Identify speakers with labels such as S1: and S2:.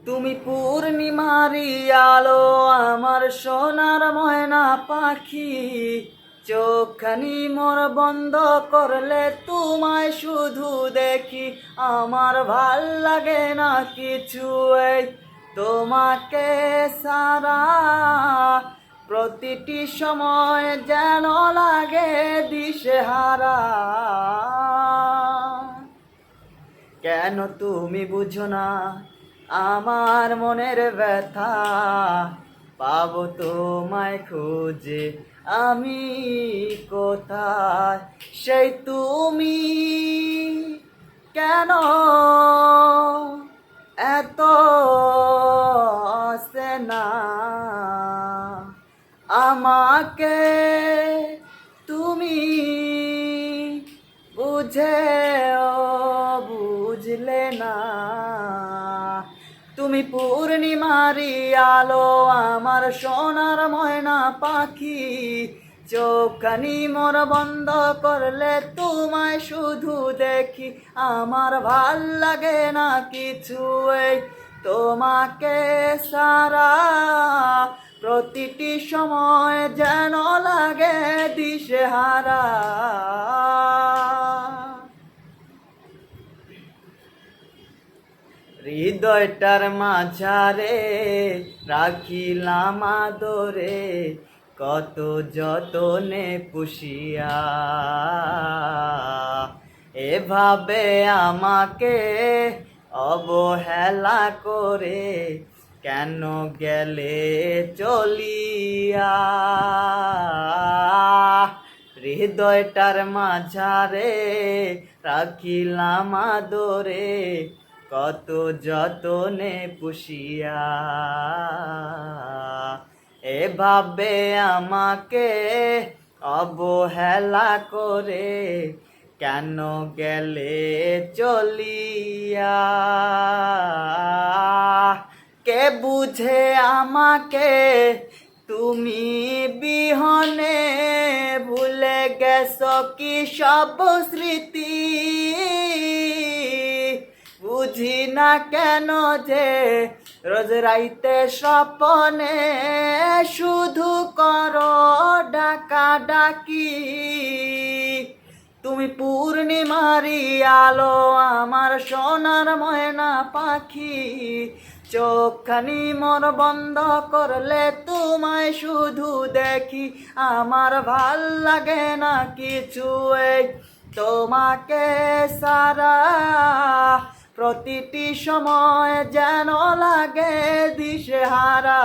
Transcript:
S1: তুমি পূর্ণিমারি আলো আমার সোনার ময়না পাখি, চোখখানি মোর বন্ধ করলে তোমায় শুধু দেখি। আমার ভাল লাগে না কিছু এই তোমাকে সারা, প্রতিটি সময় যেন লাগে দিশেহারা। কেন তুমি বুঝো না আমার মনের ব্যথা, পাবো তোমায় খুঁজে আমি কোথায়। সেই তুমি কেন এত অচেনা, আমাকে তুমি বুঝলে না। তুমি পূর্ণিমারি আলো আমার সোনার ময়না পাখি, চোখখানি মোর বন্ধ করলে তোমায় শুধু দেখি। আমার ভাল লাগে না কিছু এই তোমাকে সারা, প্রতিটি সময় যেন লাগে দিশেহারা। হৃদয়টার মাঝারে রাখিলাম আদরে, কত যতনে পুষিয়া। এভাবে আমাকে অবহেলা করে কেন গেলে চলিয়া। হৃদয়টার মাঝারে রাখিলাম আদরে, কত যতনে পুষিয়া। এভাবে আমাকে অবহেলা করে কেন গেলে চলিয়া। কে বুঝে আমাকে তুমি বিহনে, ভুলে গেছো কি সব স্মৃতি। বুঝি না কেন যে রোজ রাইতে স্বপনে শুধু করো ডাকা ডাকি। তুমি পূর্ণিমারি আলো আমার সোনার ময়না পাখি, চোখখানি মোর বন্ধ করলে তোমায় শুধু দেখি। আমার ভাল লাগে না কিছু এই তোমাকে সারা, প্রতিটি সময় যেন লাগে দিশেহারা।